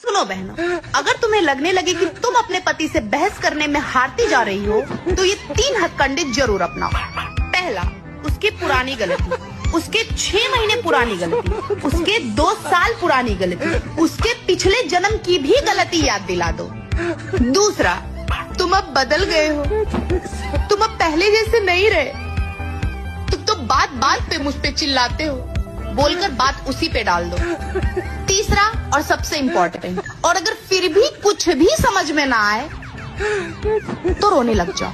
सुनो बहनों, अगर तुम्हें लगने लगे कि तुम अपने पति से बहस करने में हारती जा रही हो, तो ये 3 हथकंडे जरूर अपनाओ। पहला, उसकी पुरानी गलती, उसके 6 महीने पुरानी गलती, उसके 2 साल पुरानी गलती, उसके पिछले जन्म की भी गलती याद दिला दो। दूसरा, तुम अब बदल गए हो, तुम अब पहले जैसे नहीं रहे, तुम तो बात बात पे मुझ पे चिल्लाते हो, बोलकर बात उसी पे डाल दो। तीसरा और सबसे इम्पोर्टेंट, और अगर फिर भी कुछ भी समझ में ना आए तो रोने लग जाओ।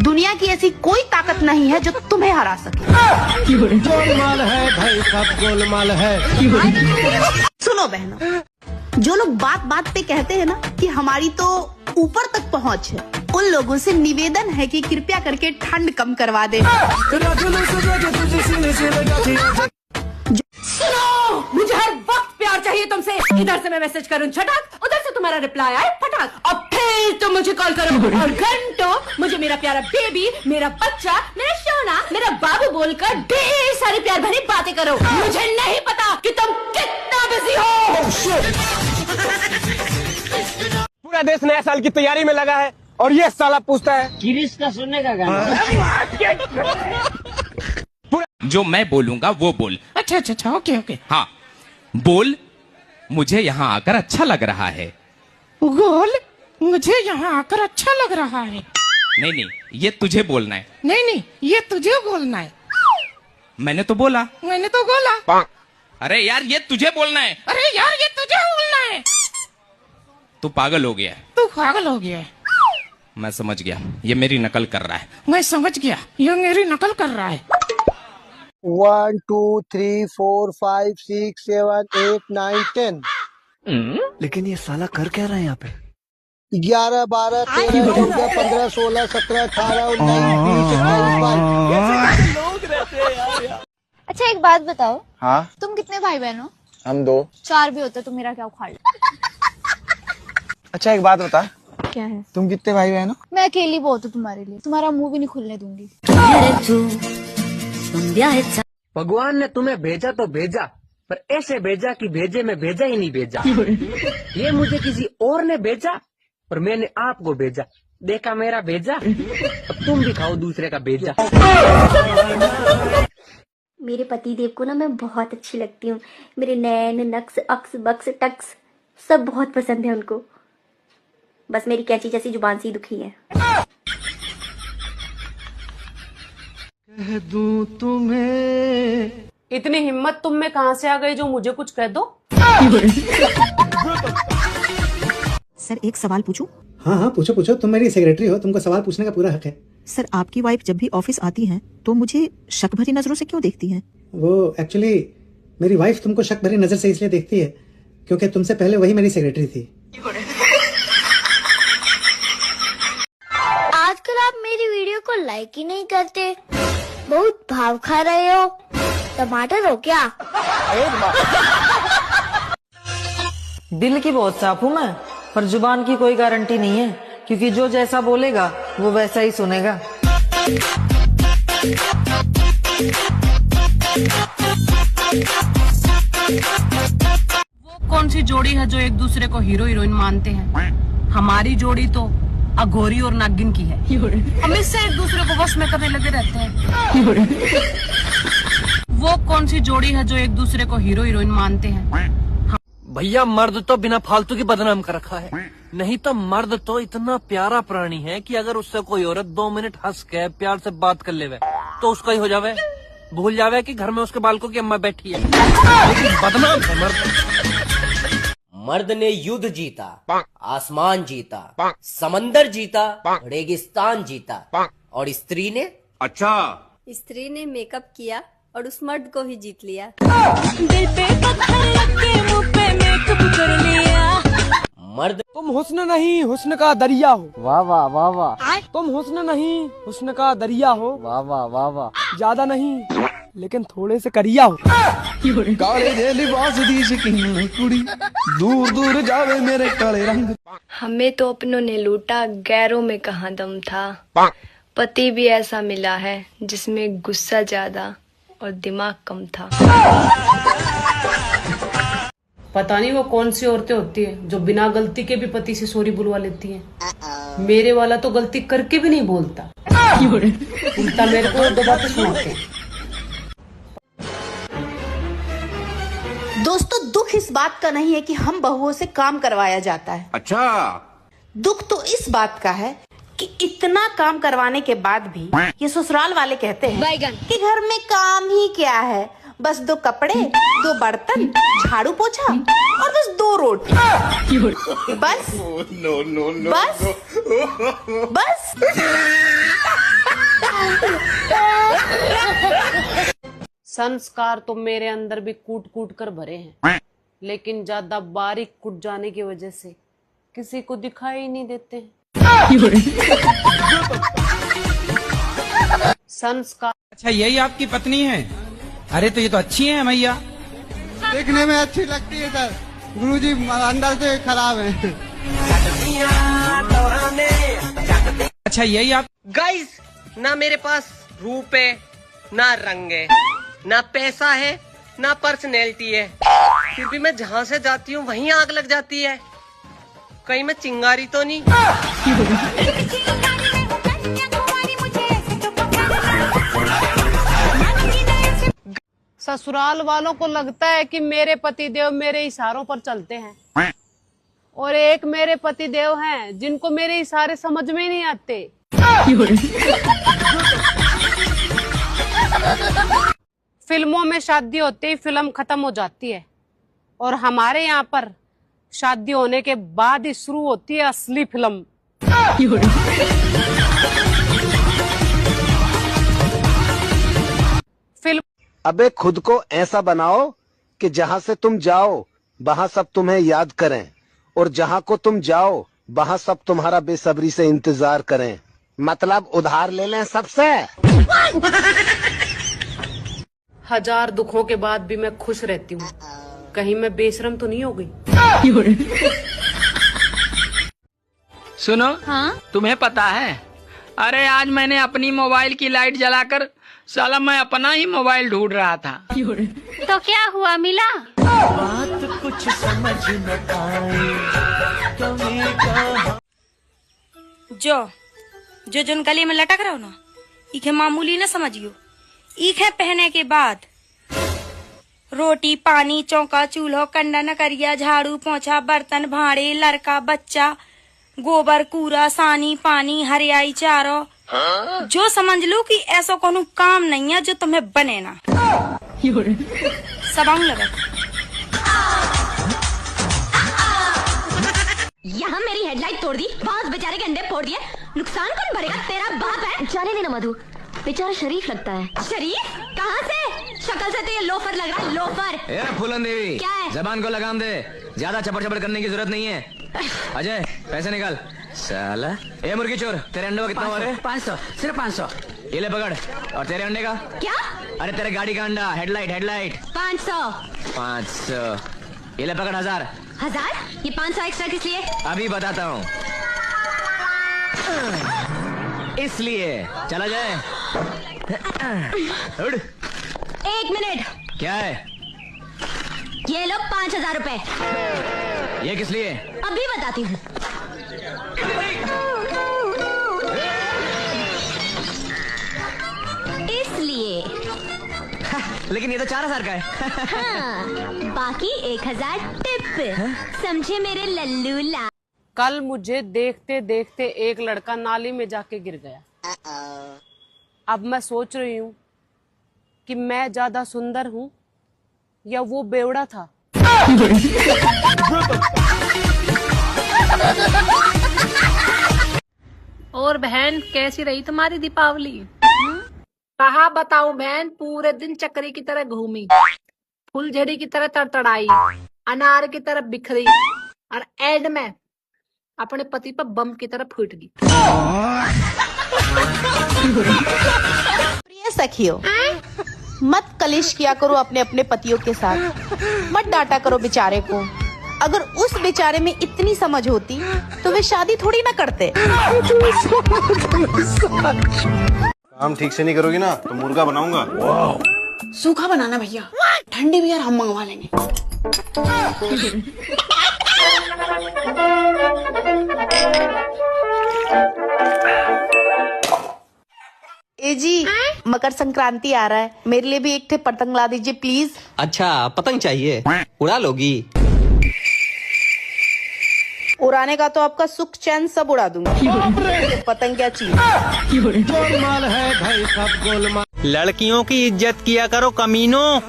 दुनिया की ऐसी कोई ताकत नहीं है जो तुम्हें हरा सके। गोलमाल है भाई, सब गोलमाल है। सुनो बहनों, जो लोग बात बात पे कहते हैं ना कि हमारी तो ऊपर तक पहुंच है, उन लोगों से निवेदन है कि कृपया करके ठंड कम करवा दे। सुनो, मुझे हर वक्त प्यार चाहिए तुमसे। इधर से मैं मैसेज करूं छटाक, उधर से तुम्हारा रिप्लाई आए फटाक, और फिर तुम मुझे कॉल करो और घंटों मुझे मेरा प्यारा बेबी, मेरा बच्चा, मेरा सोना, मेरा बाबू बोलकर ढेर सारी प्यार भरी बातें करो। मुझे नहीं पता कि तुम कितना बिजी हो। पूरा देश नया साल की तैयारी में लगा है और ये साला पूछता है किरिस का सुनने का गाना। जो मैं बोलूंगा वो बोल। अच्छा, ओके। हाँ, बोल। मुझे यहाँ आकर अच्छा लग रहा है। गोल, मुझे यहाँ आकर अच्छा लग रहा है। नहीं, ये तुझे बोलना है। नहीं, ये तुझे बोलना है। मैंने तो बोला। मैंने तो बोला। अरे यार, ये तुझे बोलना है। अरे यार, ये तुझे बोलना है। तू पागल हो गया है। तू पागल हो गया है। मैं समझ गया, ये मेरी नकल कर रहा है। मैं समझ गया, ये मेरी नकल कर रहा है। 1 2 3 4 5 6 7 8 9 10। लेकिन ये साला कर क्या रहा है यहाँ पे? 11 12 13 14 15 16 17 18 19 20 21 अच्छा एक बात बताओ, हाँ, तुम कितने भाई बहन हो? हम 2। 4 भी होते तो मेरा क्या उखाड़ ले। अच्छा एक बात बता, क्या है? तुम कितने भाई बहन हो? मैं अकेली बहुत हूँ तुम्हारे लिए, तुम्हारा मुंह भी नहीं खुलने दूंगी। भगवान ने तुम्हें भेजा तो भेजा, पर ऐसे भेजा कि भेजे में भेजा ही नहीं भेजा। ये मुझे किसी और ने भेजा और मैंने आपको भेजा, देखा मेरा भेजा, अब तुम भी खाओ दूसरे का भेजा। मेरे पति देव को ना मैं बहुत अच्छी लगती हूँ। मेरे नैन नक्स अक्स बक्स टक्स सब बहुत पसंद है उनको। बस मेरी कैंची जैसी जुबान सी दुखी है। कह दूं तुम्हें। इतनी हिम्मत तुम में कहाँ से आ गई जो मुझे कुछ कह दो? सर एक सवाल पूछूं? हाँ पूछो, तुम मेरी सेक्रेटरी हो, तुमको सवाल पूछने का पूरा हक है। सर आपकी वाइफ जब भी ऑफिस आती हैं तो मुझे शक भरी नजरों से क्यों देखती हैं? वो एक्चुअली मेरी वाइफ तुमको शक भरी नजर से इसलिए देखती है क्योंकि तुमसे पहले वही मेरी सेक्रेटरी थी। आजकल आप मेरी वीडियो को लाइक ही नहीं करते, बहुत भाव खा रहे हो। टमाटर हो क्या? दिल की बहुत साफ हूँ मैं, पर जुबान की कोई गारंटी नहीं है, क्योंकि जो जैसा बोलेगा वो वैसा ही सुनेगा। वो कौन सी जोड़ी है जो एक दूसरे को हीरो हीरोइन मानते हैं? हमारी जोड़ी तो अघोरी और नागिन की है। हम इससे एक दूसरे को वश में करने लगे रहते हैं। वो कौन सी जोड़ी है जो एक दूसरे को हीरो हीरोइन मानते हैं? भैया मर्द तो बिना फालतू की बदनाम कर रखा है, नहीं तो मर्द तो इतना प्यारा प्राणी है कि अगर उससे कोई औरत 2 मिनट हंस के प्यार से बात कर लेवे तो उसका ही हो जावे, भूल जावे कि घर में उसके बालकों की अम्मा बैठी है। लेकिन बदनाम है मर्द। मर्द ने युद्ध जीता, आसमान जीता, समंदर जीता, रेगिस्तान जीता, और स्त्री ने? अच्छा, स्त्री ने मेकअप किया और उस मर्द को ही जीत लिया। दिल पे पत्थर रख के मुंह पे मेकअप कर लिया। मर्द तुम हुस्न नहीं हुस्न का दरिया हो। वाह वाह वाह वाह। तुम हुस्न नहीं हुस्न का दरिया हो। वाह वाह वाह वाह। ज्यादा नहीं लेकिन थोड़े से करिया हो। काले दे लिबास दी शकीन कुड़ी, दूर दूर जावे मेरे काले रंग। हमें तो अपनों ने लूटा, गैरों में कहाँ दम था। पति भी ऐसा मिला है जिसमें गुस्सा ज्यादा और दिमाग कम था। पता नहीं वो कौन सी औरतें होती है जो बिना गलती के भी पति से सॉरी बुलवा लेती हैं। मेरे वाला तो गलती करके भी नहीं बोलता, उल्टा मेरे को दो बातें सुनाते हैं। दोस्तों, दुख इस बात का नहीं है कि हम बहुओं से काम करवाया जाता है। अच्छा, दुख तो इस बात का है कि इतना काम करवाने के बाद भी ये ससुराल वाले कहते हैं कि घर में काम ही क्या है, बस 2 कपड़े, 2 बर्तन, झाड़ू पोछा और बस 2 रोटी। बस बस बस। संस्कार तो मेरे अंदर भी कूट कूट कर भरे हैं, लेकिन ज्यादा बारीक कुट जाने की वजह से किसी को दिखाई ही नहीं देते। संस्कार। अच्छा, यही आपकी पत्नी है? अरे तो ये तो अच्छी है मैया। देखने में अच्छी लगती है सर, गुरुजी अंदर से खराब है। अच्छा, यही आप। गाइस, ना मेरे पास रूप है, ना रंग है, ना पैसा है, ना पर्सनैलिटी है, फिर भी मैं जहाँ से जाती हूँ वहीं आग लग जाती है। कहीं मैं चिंगारी तो नहीं? ससुराल वालों को लगता है कि मेरे पतिदेव मेरे इशारों पर चलते हैं, और एक मेरे पतिदेव हैं जिनको मेरे इशारे समझ में ही नहीं आते। फिल्मों में शादी होते ही फिल्म खत्म हो जाती है, और हमारे यहाँ पर शादी होने के बाद ही शुरू होती है असली फिल्म। फिल्म। अबे खुद को ऐसा बनाओ कि जहाँ से तुम जाओ वहाँ सब तुम्हें याद करें, और जहाँ को तुम जाओ वहाँ सब तुम्हारा बेसब्री से इंतजार करें। मतलब उधार ले लें सबसे। हजार दुखों के बाद भी मैं खुश रहती हूँ। कहीं मैं बेशरम तो नहीं हो गई? सुनो। हाँ? तुम्हें पता है, अरे आज मैंने अपनी मोबाइल की लाइट जलाकर साला मैं अपना ही मोबाइल ढूंढ रहा था। तो क्या हुआ, मिला? बात कुछ समझ न आई। जो जोन गले में लटक रहा हो ना, इखे मामूली न समझियो। इखे पहने के बाद रोटी पानी चौका चूल्हो कंडा नकरिया झाड़ू पोछा बर्तन भाड़े लड़का बच्चा गोबर कूड़ा सानी पानी हरियाई चारो, जो समझ लो कि ऐसा कोनो काम नहीं है जो तुम्हें बने ना। सबंग लगा। यहाँ मेरी हेडलाइट तोड़ दी, 5 बेचारे के अंडे फोड़ दिए, नुकसान कौन भरेगा? तेरा बाप है। जाने देना मधु, बेचारा शरीफ लगता है। शरीफ? कहाँ से? शक्ल से तो ये लोफर लग रहा है, लोफर। फूलन देवी, क्या है? जबान को लगाम दे, ज्यादा चपड़ चपड़ करने की जरूरत नहीं है। अजय, पैसे निकाल। साला, ए मुर्गी चोर, तेरे अंडे का कितना हुआ रे? 500, सिर्फ 500। ये ले पकड़। और तेरे अंडे का? क्या? अरे तेरे गाड़ी का अंडा, हेडलाइट। 500। ये ले पकड़। 1000। ये 500 एक्स्ट्रा किस लिए? अभी बताता हूँ। इसलिए चला जाए। उड़। 1 मिनट। क्या है? ये लो 5000 रुपए। ये किस लिए? अभी बताती हूँ। इसलिए। लेकिन ये तो 4000 का है। हाँ, बाकी 1000 टिप। समझे मेरे लल्लू ला। कल मुझे देखते देखते एक लड़का नाली में जाके गिर गया। अब मैं सोच रही हूँ कि मैं ज्यादा सुंदर हूँ या वो बेवड़ा था। और बहन कैसी रही तुम्हारी दीपावली? कहा बताऊं बहन, पूरे दिन चक्री की तरह घूमी, फुलझड़ी की तरह तड़तड़ाई, अनार की तरह बिखरी, और एंड में अपने पति पर बम की तरह फूट गई। प्रिय सखियों, मत कलेश किया करो अपने अपने पतियों के साथ, मत डांटा करो बेचारे को। अगर उस बेचारे में इतनी समझ होती तो वे शादी थोड़ी ना करते। काम ठीक से नहीं करोगी ना तो मुर्गा बनाऊंगा। सूखा बनाना भैया, ठंडी भी यार हम मंगवा लेंगे। ए जी, मकर संक्रांति आ रहा है, मेरे लिए भी एक ठे पतंग ला दीजिए प्लीज। अच्छा पतंग चाहिए, उड़ा लोगी? उड़ाने का तो आपका सुख चैन सब उड़ा दूंगी, पतंग क्या चीज। गोलमाल है भाई सब गोलमाल। लड़कियों की इज्जत किया करो कमीनों,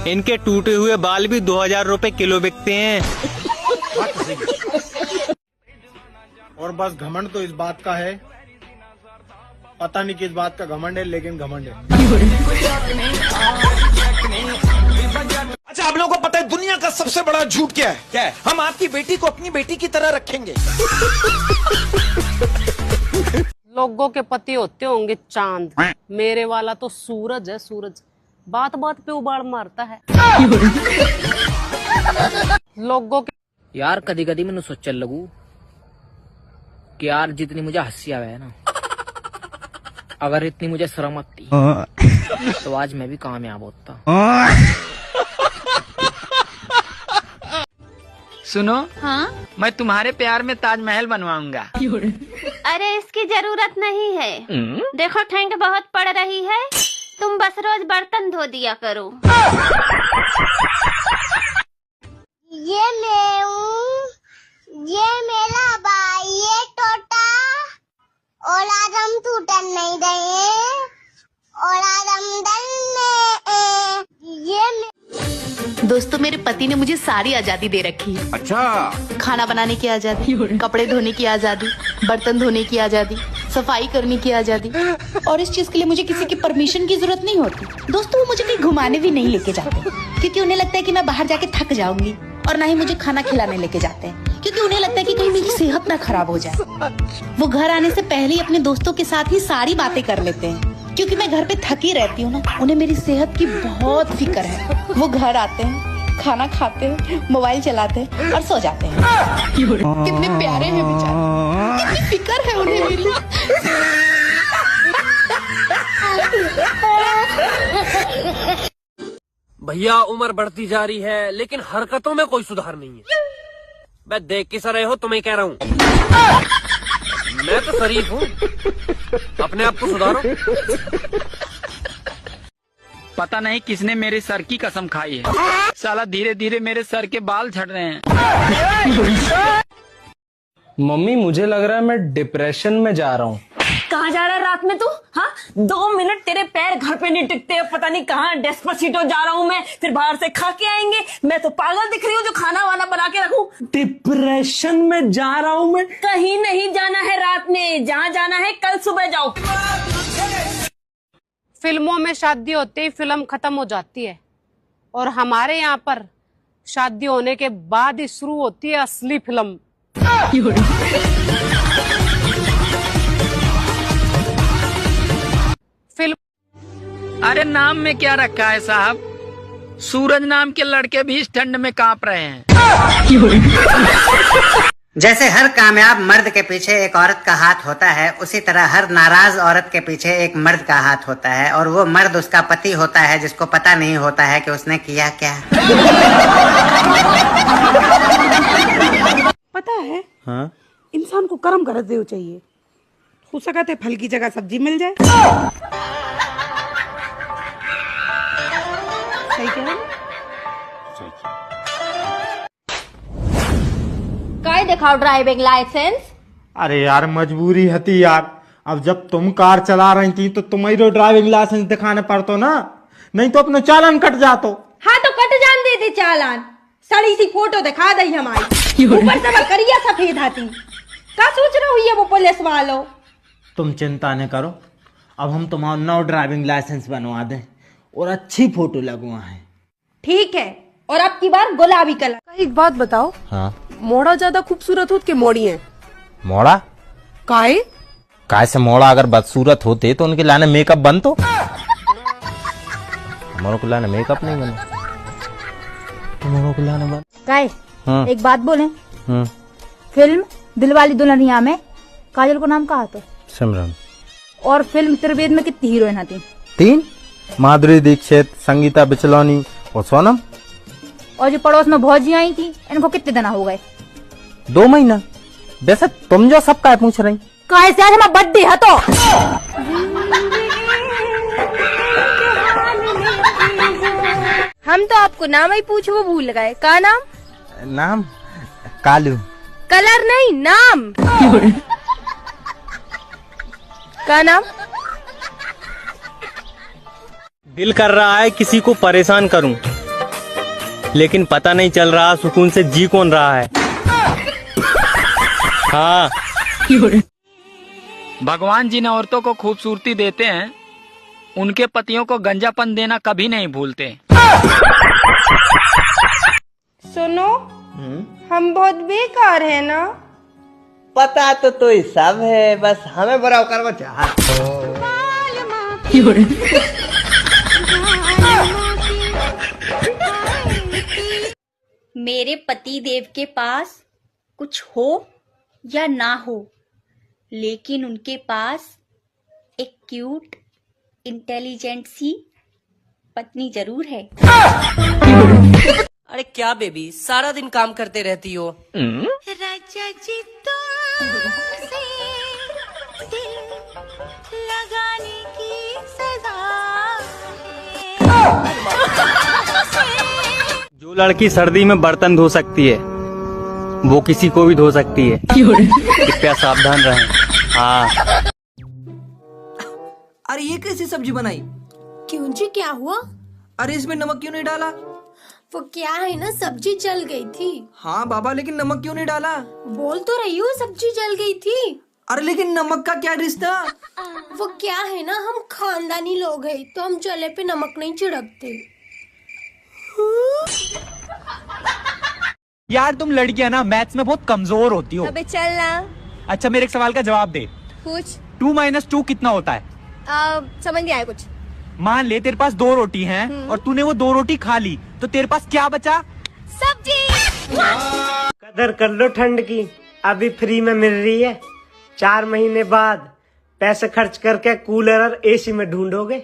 इनके टूटे हुए बाल भी 2000 रुपए किलो बिकते हैं। और बस घमंड तो इस बात का है, पता नहीं किस बात का घमंड है, लेकिन घमंड है। अच्छा, आप लोगों को पता है दुनिया का सबसे बड़ा झूठ क्या है? क्या है? हम आपकी बेटी को अपनी बेटी की तरह रखेंगे। लोगों के पति होते होंगे चांद, मेरे वाला तो सूरज है सूरज, बात बात पे उबाड़ मारता है। लोगों के यार कदी कदी मैंने सोचने लगू कि यार जितनी मुझे हंसी आवे है ना, अगर इतनी मुझे शर्म आती तो आज मैं भी कामयाब होता। सुनो, हाँ? मैं तुम्हारे प्यार में ताजमहल बनवाऊंगा। अरे इसकी जरूरत नहीं है, देखो ठंड बहुत पड़ रही है, तुम बस रोज बर्तन धो दिया करो। ये मैं हूँ, ये मेरा भाई है टोटा, और आज हम टूटन नहीं देंगे, और आज हम दोस्तों, मेरे पति ने मुझे सारी आजादी दे रखी है। अच्छा, खाना बनाने की आजादी, कपड़े धोने की आजादी, बर्तन धोने की आजादी, सफाई करने की आजादी, और इस चीज के लिए मुझे किसी की परमिशन की जरूरत नहीं होती। दोस्तों, वो मुझे कहीं घुमाने भी नहीं लेके जाते, क्योंकि उन्हें लगता है कि मैं बाहर जाके थक जाऊंगी, और ना ही मुझे खाना खिलाने लेके जाते हैं, क्योंकि उन्हें लगता है कि कहीं मेरी सेहत ना खराब हो जाए। वो घर आने से पहले ही अपने दोस्तों के साथ ही सारी बातें कर लेते हैं, क्योंकि मैं घर पे थकी रहती हूँ ना, उन्हें मेरी सेहत की बहुत फिक्र है। वो घर आते हैं, खाना खाते हैं, मोबाइल चलाते हैं और सो जाते हैं। कितने प्यारे हैं बेचारे, कितनी फिक्र है उन्हें मेरी। भैया उम्र बढ़ती जा रही है, लेकिन हरकतों में कोई सुधार नहीं है। मैं देख किस रहे हो, तुम्हें कह रहा हूँ, मैं तो शरीफ हूँ, अपने आप को सुधारो। पता नहीं किसने मेरे सर की कसम खाई है, साला धीरे धीरे मेरे सर के बाल झड़ रहे हैं। मम्मी मुझे लग रहा है मैं डिप्रेशन में जा रहा हूँ। कहाँ जा रहा है रात में तू? हाँ, 2 मिनट तेरे पैर घर पे नहीं टिकते, पता नहीं कहाँ डेस्पासिटो जा रहा हूँ मैं, फिर बाहर से खा के आएंगे। मैं तो पागल दिख रही हूँ जो खाना वाना बना के रखूं। डिप्रेशन में जा रहा हूँ मैं? कहीं नहीं जाना है रात में, जहाँ जाना है कल सुबह जाओ। फिल्मों में शादी होते ही फिल्म खत्म हो जाती है, और हमारे यहाँ पर शादी होने के बाद ही शुरू होती है असली फिल्म। फिल्म अरे नाम में क्या रखा है साहब, सूरज नाम के लड़के भी इस ठंड में कांप रहे हैं। जैसे हर कामयाब मर्द के पीछे एक औरत का हाथ होता है, उसी तरह हर नाराज औरत के पीछे एक मर्द का हाथ होता है, और वो मर्द उसका पति होता है जिसको पता नहीं होता है कि उसने किया क्या। पता है, हाँ? इंसान को कर्म कर देना चाहिए, हो सका तो फल की जगह सब्जी मिल जाए। सही कह रहे? काय दिखाओ ड्राइविंग लाइसेंस? अरे यार मजबूरी हती यार, अब जब तुम कार चला रही थी तो तुम्हें तो ड्राइविंग लाइसेंस दिखाने पड़तो ना, नहीं तो अपना चालान कट जातो। हाँ तो कट जान दे चालान, सड़ी सी फोटो दिखा दी हमारी, ऊपर से वो करिया सफेद हाथी। क्या सोच रहे हो वो पुलिस वालों? तुम चिंता न करो, अब हम तुम्हारा नौ ड्राइविंग लाइसेंस बनवा दें और अच्छी फोटो लगवाएं। ठीक है, और अब की बार गुलाबी कलर। एक बात बताओ, हाँ? मोड़ा ज्यादा खूबसूरत हो के मोड़ी है? मोड़ा काय से मोड़ा अगर बदसूरत होते तो उनके लाने मेकअप बन, तो हमारों को लाने मेकअप नहीं बना, तुम्हारों को लाने बन। काय हाँ? एक बात बोले, फिल्म दिलवाली दुल्हनिया में काजल को नाम कहा तो? सिमरन। और फिल्म त्रिवेद में कितनी हीरोइन आती? 3, माधुरी दीक्षित, संगीता बिचलौनी और सोनम। और जो पड़ोस में भौजी आई थी, इनको कितने दिन हो गए? 2 महीना। वैसे तुम जो सब का पूछ रही? काहे से आज हमारा बर्थडे है तो। हम तो आपको नाम ही पूछ वो भूल गए। का नाम? नाम कालू। कलर नहीं, नाम। का नाम? दिल कर रहा है किसी को परेशान करूं, लेकिन पता नहीं चल रहा सुकून से जी कौन रहा है। हाँ। भगवान जिन औरतों को खूबसूरती देते हैं, उनके पतियों को गंजापन देना कभी नहीं भूलते। सुनो, हम बहुत बेकार है ना? पता तो ही सब है, बस हमें बुरा कर चाह। मेरे पति देव के पास कुछ हो या ना हो, लेकिन उनके पास एक क्यूट इंटेलिजेंट सी पत्नी जरूर है। अरे क्या बेबी, सारा दिन काम करते रहती हो। राजा जी तुमसे दिल लगाने की सजा जो लड़की सर्दी में बर्तन धो सकती है, वो किसी को भी धो सकती है। कृपया सावधान रहें। हाँ। अरे ये कैसी सब्जी बनाई? क्यों जी, क्या हुआ? अरे इसमें नमक क्यों नहीं डाला? वो क्या है ना, सब्जी जल गई थी। हाँ बाबा, लेकिन नमक क्यों नहीं डाला? बोल तो रही हूँ, सब्जी जल गई थी। अरे लेकिन नमक का क्या रिश्ता? वो क्या है ना, हम खानदानी लोग हैं, तो हम चले पे नमक नहीं छिड़कते। यार तुम लड़कियां ना मैथ्स में बहुत कमजोर होती हो। अबे चल ना। अच्छा मेरे एक सवाल का जवाब दे। पूछ। 2 - 2 कितना होता है? समझ नहीं आया कुछ। मान ले तेरे पास 2 रोटी हैं और तूने वो 2 रोटी खा ली, तो तेरे पास क्या बचा? सब्जी। कदर कर लो ठंड की, अभी फ्री में मिल रही है। 4 महीने बाद पैसे खर्च करके कूलर और एसी में ढूंढोगे।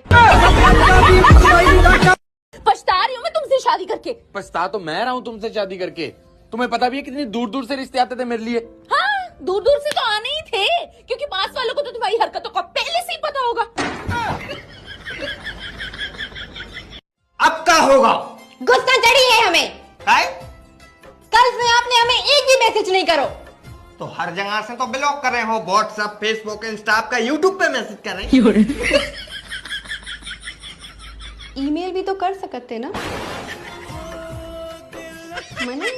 पछता रही हूँ मैं तुमसे शादी करके। पछता तो मैं रहा हूँ तुमसे शादी करके। तुम्हें पता भी है कितनी दूर दूर से रिश्ते आते थे मेरे लिए। हाँ, दूर दूर से तो आने ही थे, क्योंकि पास वालों को तो तुम्हारी हरकतों का पहले से ही पता होगा। अब क्या होगा? गुस्सा चढ़ी है हमें। कल से आपने हमें एक भी मैसेज नहीं करो। तो हर जगह से तो ब्लॉक कर रहे हो, व्हाट्सएप, फेसबुक, इंस्टा, आपका यूट्यूब पे मैसेज कर रहे हैं। ईमेल भी तो कर सकते ना। मनी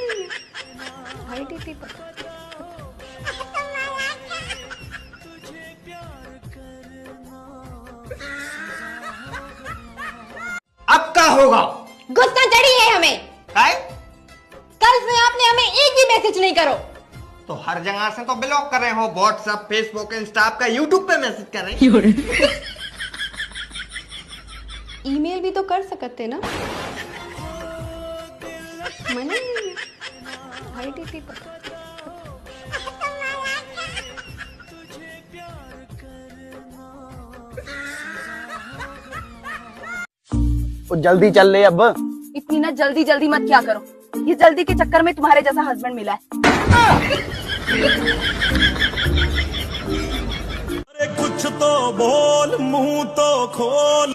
IDT पर। अब क्या होगा? गुस्सा चढ़ी है हमें। कल से आपने हमें एक भी मैसेज नहीं करो। तो हर जगह से तो ब्लॉक कर रहे हो, व्हाट्सएप, फेसबुक, इंस्टा, आपका यूट्यूब पे मैसेज कर रहे हैं। ईमेल भी तो कर सकते ना। मनी IDT पर। जल्दी चल ले अब। इतनी ना जल्दी जल्दी मत क्या करो, ये जल्दी के चक्कर में तुम्हारे जैसा हस्बैंड मिला है। अरे कुछ तो बोल, मुंह तो खोल।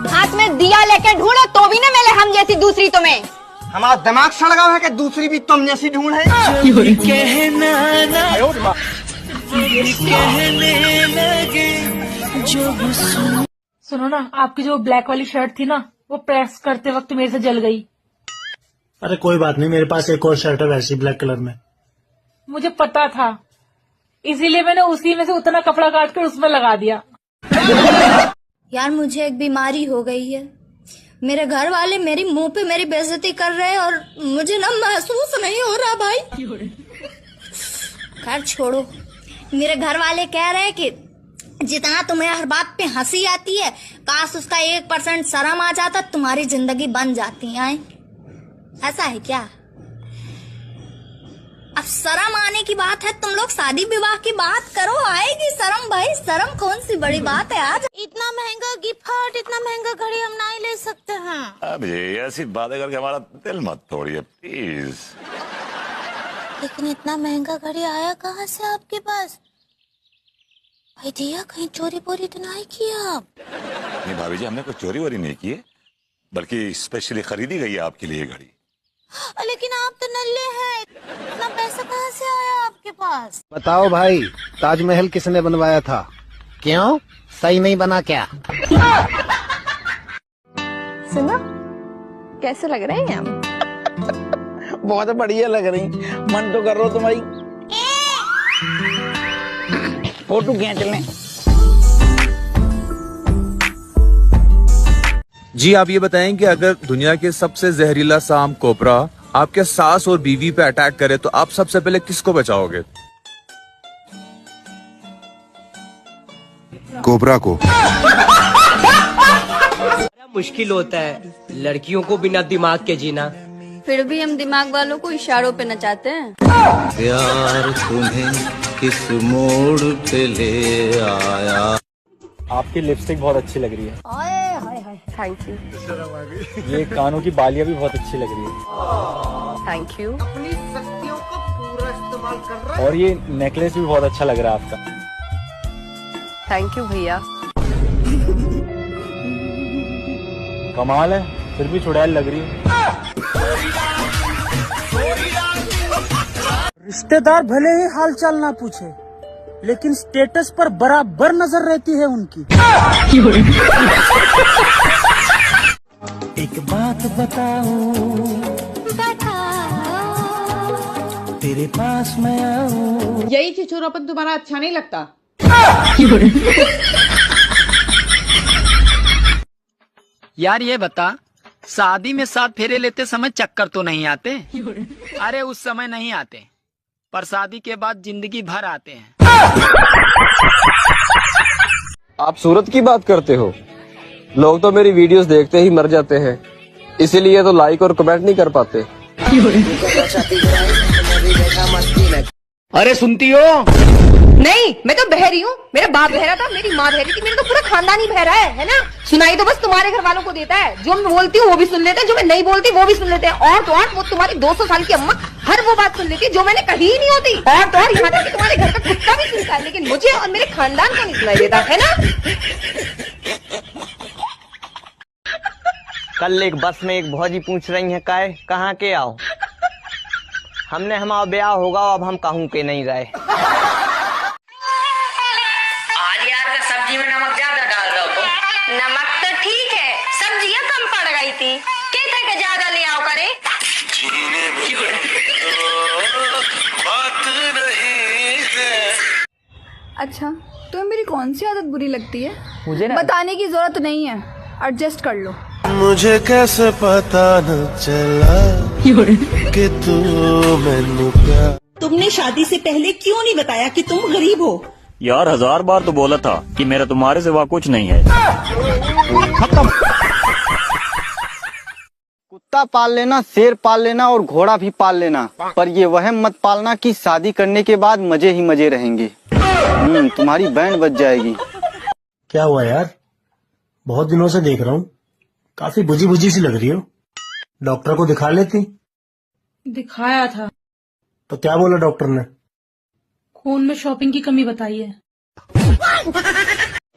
हाथ में दिया लेके ढूंढो तो भी ना मिले हम जैसी दूसरी तुम्हें। हमारा दिमाग सड़गा है कि दूसरी भी तुम जैसी ढूंढ है। कहने लगे जो सुनो ना, आपकी जो ब्लैक वाली शर्ट थी ना, वो प्रेस करते वक्त मेरे से जल गई। अरे कोई बात नहीं, मेरे पास एक और शर्ट है वैसी ब्लैक कलर में। मुझे पता था, इसीलिए मैंने उसी में से उतना कपड़ा काट कर उसमें लगा दिया। यार मुझे एक बीमारी हो गई है, मेरे घर वाले मेरी मुंह पे मेरी बेइज्जती कर रहे हैं और मुझे ना महसूस नहीं हो रहा भाई। खैर छोड़ो, मेरे घर वाले कह रहे हैं कि जितना तुम्हें हर बात पे हंसी आती है, काश उसका 1% शर्म आ जाता, तुम्हारी जिंदगी बन जाती है। ऐसा है क्या? अब शर्म आने की बात है, तुम लोग शादी विवाह की बात करो, आएगी शर्म भाई। शर्म कौन सी बड़ी बात है आज। इतना महंगा गिफ्ट, इतना महंगा घड़ी हम नहीं ले सकते हैं। अब ये ऐसी बातें करके हमारा दिल मत तोड़िए प्लीज। लेकिन इतना महंगा घड़ी आया कहाँ से आपके पास? भाई दिया कहीं चोरी पोरी तो नहीं किया आप? नहीं भाभी जी, हमने कोई चोरी वोरी नहीं की है, बल्कि स्पेशली खरीदी गई है आपके लिए घड़ी। लेकिन आप तो नल्ले हैं, इतना पैसा कहाँ से आया आपके पास? बताओ भाई, ताजमहल किसने बनवाया था? क्यों, सही नहीं बना क्या? सुनो, कैसे लग रहे हैं हम? बहुत बढ़िया लग रही, मन तो कर रहा तुम्हारी फोटो खींच लें। जी आप ये बताएं कि अगर दुनिया के सबसे जहरीला सांप कोबरा आपके सास और बीवी पे अटैक करे तो आप सबसे पहले किसको बचाओगे? कोबरा को। मुश्किल होता है लड़कियों को बिना दिमाग के जीना। फिर भी हम दिमाग वालों को इशारों पे नचाते हैं। प्यार तुम्हें किस मोड़ पे ले आया। आपकी लिपस्टिक बहुत अच्छी लग रही है। Thank you. ये कानों की बालियां भी बहुत अच्छी लग रही है। Thank you. अपनी शक्तियों का पूरा इस्तेमाल कर रहा है। और ये नेकलेस भी बहुत अच्छा लग रहा है आपका। थैंक यू भैया। कमाल है, फिर भी चुड़ैल लग रही है। रिश्तेदार भले ही हालचाल ना पूछे, लेकिन स्टेटस पर बराबर नजर रहती है उनकी। एक बात बताऊं, तेरे पास मैं आऊं। यही छिछोरापन तुम्हारा अच्छा नहीं लगता? यार ये बता, शादी में 7 फेरे लेते समय चक्कर तो नहीं आते? अरे उस समय नहीं आते, पर शादी के बाद जिंदगी भर आते हैं। आप सूरत की बात करते हो? लोग तो मेरी वीडियोस देखते ही मर जाते हैं, इसीलिए तो लाइक और कमेंट नहीं कर पाते। अरे सुनती हो? नहीं, मैं तो बहरी हूँ। मेरा बाप बहरा था, मेरी माँ बहरी थी, मेरा तो पूरा खानदान ही बहरा है ना? सुनाई तो बस तुम्हारे घर वालों को देता है। जो मैं बोलती हूँ वो भी सुन लेते हैं, जो मैं नहीं बोलती वो भी सुन लेते हैं। और तो और वो तुम्हारी 200 साल की अम्मा हर वो बात सुन लेती है जो मैंने कही ही नहीं होती। और तो और यहाँ तक कि तुम्हारे घर का कुत्ता भी सुनता है, लेकिन मुझे और मेरे खानदान को नहीं सुनाई देता, है ना? कल एक बस में एक भौजी पूछ रही है, कहाँ के आओ? हमने हमारा ब्याह होगा, अब हम कहूँ के नहीं रहे। आज यार सब्जी में नमक ज्यादा डाल दो तो। नमक तो ठीक है, सब्जियां कम पड़ गई थी, कहते कि ज्यादा ले आओ करे। अच्छा, तुम्हें मेरी कौन सी आदत बुरी लगती है? मुझे बताने की जरूरत नहीं है, एडजस्ट कर लो। मुझे कैसे पता न चला कि तू मैनू प्यार। तुमने शादी से पहले क्यों नहीं बताया कि तुम गरीब हो? यार 1000 बार तो बोला था कि मेरा तुम्हारे सिवा कुछ नहीं है। खत्म। कुत्ता पाल लेना, शेर पाल लेना और घोड़ा भी पाल लेना, पर ये वहम मत पालना कि शादी करने के बाद मजे ही मजे रहेंगे। तुम्हारी बैंड बज जाएगी। क्या हुआ यार, बहुत दिनों से देख रहा हूँ, काफी बुझी बुझी सी लग रही हो। डॉक्टर को दिखा लेती? दिखाया था, तो क्या बोला डॉक्टर ने? खून में शॉपिंग की कमी बताई है।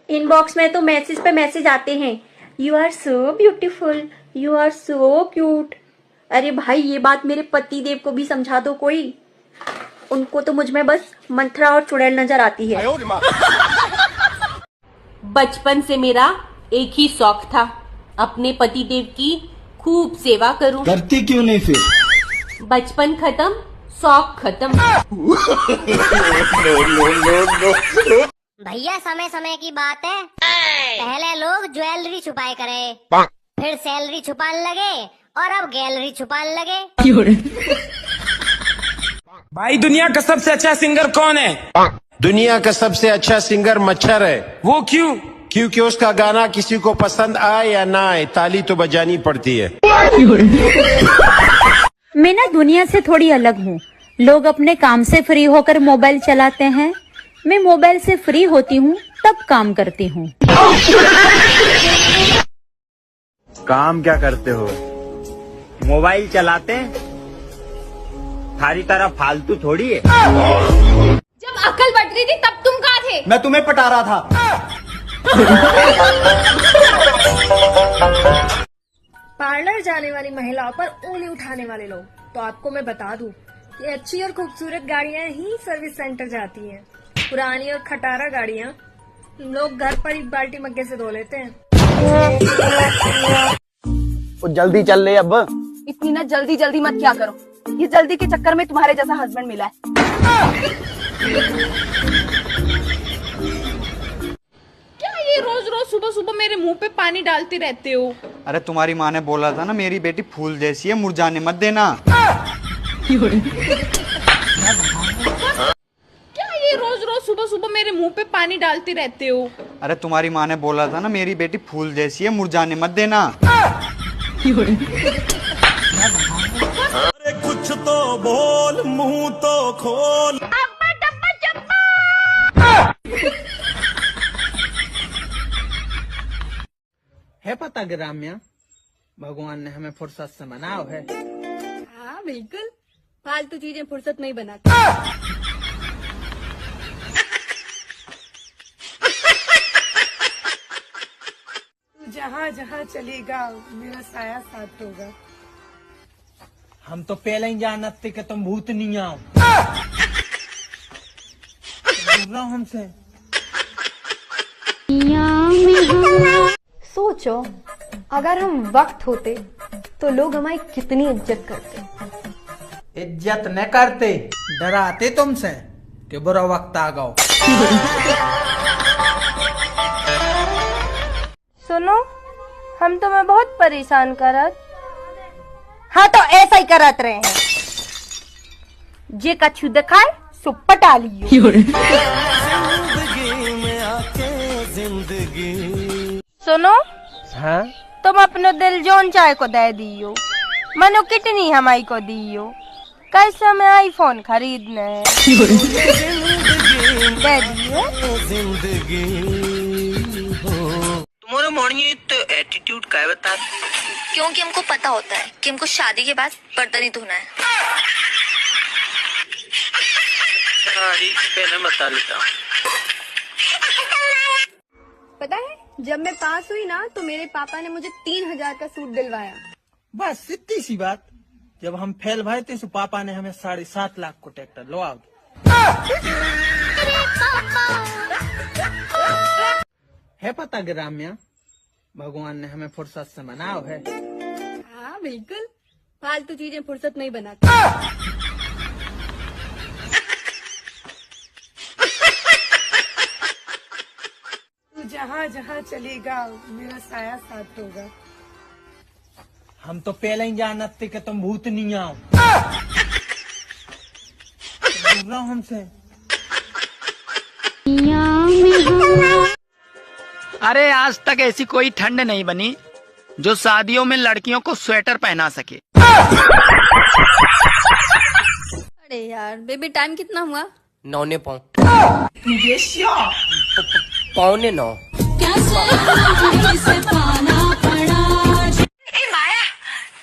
इनबॉक्स में तो मैसेज पे मैसेज आते हैं, you are so beautiful, you are so cute. अरे भाई ये बात मेरे पति देव को भी समझा दो कोई, उनको तो मुझ में बस मंथरा और चुड़ैल नजर आती है। बचपन से मेरा एक ही शौक था, अपने पति देव की खूब सेवा करूं। करती क्यों नहीं फिर? बचपन खत्म, शौक खत्म। भैया समय समय की बात है, पहले लोग ज्वेलरी छुपाए करे, फिर सैलरी छुपाने लगे और अब गैलरी छुपाने लगे। भाई दुनिया का सबसे अच्छा सिंगर कौन है? दुनिया का सबसे अच्छा सिंगर मच्छर है। वो क्यों? क्योंकि उसका गाना किसी को पसंद आए या ना आए, ताली तो बजानी पड़ती है। मैं ना दुनिया से थोड़ी अलग हूँ, लोग अपने काम से फ्री होकर मोबाइल चलाते हैं, मैं मोबाइल से फ्री होती हूँ तब काम करती हूँ। काम क्या करते हो? मोबाइल चलाते हैं। थारी तरह फालतू थोड़ी है। जब अकल बढ़ रही थी तब तुम कहाँ थे? मैं तुम्हें पटा रहा था। पार्लर जाने वाली महिलाओं पर उंगली उठाने वाले लोग, तो आपको मैं बता दूं, ये अच्छी और खूबसूरत गाड़ियां ही सर्विस सेंटर जाती हैं। पुरानी और खटारा गाड़ियां लोग घर पर ही बाल्टी मग्गे से धो लेते हैं। जल्दी चल ले अब। इतनी ना जल्दी जल्दी मत क्या करो, ये जल्दी के चक्कर में तुम्हारे जैसा हस्बैंड मिला है। क्या ये रोज रोज सुबह सुबह मेरे मुंह पे पानी डालते रहते हो? अरे तुम्हारी माँ ने बोला था ना, मेरी बेटी फूल जैसी है, मुरझाने मत देना। क्या ये रोज रोज सुबह सुबह मेरे मुंह पे पानी डालते रहते हो? अरे तुम्हारी माँ ने बोला था ना, मेरी बेटी फूल जैसी है, मुरझाने मत देना। अरे कुछ तो बोल, मुंह तो खोल। है पता ग्राम्या, भगवान ने हमें फुर्सत से बनाया है। हाँ बिल्कुल, फालतू चीजें फुर्सत में ही बनाती। तू जहाँ जहाँ चलेगा मेरा साया साथ होगा। हम तो पहले ही जानते कि तुम भूत नहीं आओ। दूर रहो हमसे। सोचो, अगर हम वक्त होते तो लोग हमारी कितनी इज्जत करते। इज्जत न करते, डराते तुमसे कि बुरा वक्त आ गओ। सुनो, हम तुम्हें बहुत परेशान करत। हाँ तो ऐसा ही करत रहे हैं। जे कछु दिखाए सो पटा लियो। सुनो, हाँ? तुम अपनो दिल जोन चाहे को दे दियो, मनो कितनी हमारी को दियो। कैसे में आईफोन खरीदना है, दे दियो। तुम्हारे मॉर्निंग तो एटीट्यूड का है बता। क्योंकि हमको पता होता है कि हमको शादी के बाद बर्तन ही धोना है। पहले बता लेता हूँ। पता है, जब मैं पास हुई ना तो मेरे पापा ने मुझे 3000 का सूट दिलवाया। बस इतनी सी बात। जब हम फेल भाई थे तो पापा ने हमें 7.5 लाख को ट्रैक्टर लो आओ। है पता ग्राम्या, भगवान ने हमें फुर्सत से बनाया है। हाँ बिल्कुल, फालतू चीजें फुर्सत में ही बनाती। तू जहाँ जहाँ चलेगा मेरा साया साथ होगा। हम तो पहले ही जानते कि तुम भूत नहीं आओ। दूर रहो हमसे। अरे आज तक ऐसी कोई ठंड नहीं बनी जो शादियों में लड़कियों को स्वेटर पहना सके। अरे यार, बेबी टाइम कितना हुआ? 9:09। 9:15। माया,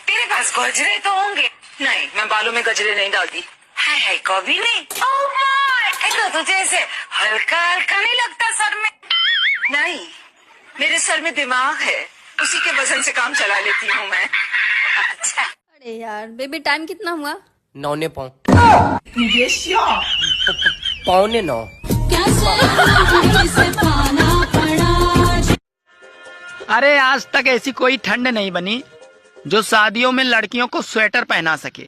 तेरे पास गजरे तो होंगे? नहीं, मैं बालों में गजरे नहीं डालती। हाय हाय, कभी नहीं। ओह माय, तो तुझे ऐसे हल्का हल्का नहीं लगता सर में? नहीं, मेरे सर में दिमाग है, उसी के वजन से काम चला लेती हूँ मैं। अच्छा। अरे यार, बेबी टाइम कितना हुआ? 9:09। 9:15। अरे आज तक ऐसी कोई ठंड नहीं बनी जो शादियों में लड़कियों को स्वेटर पहना सके।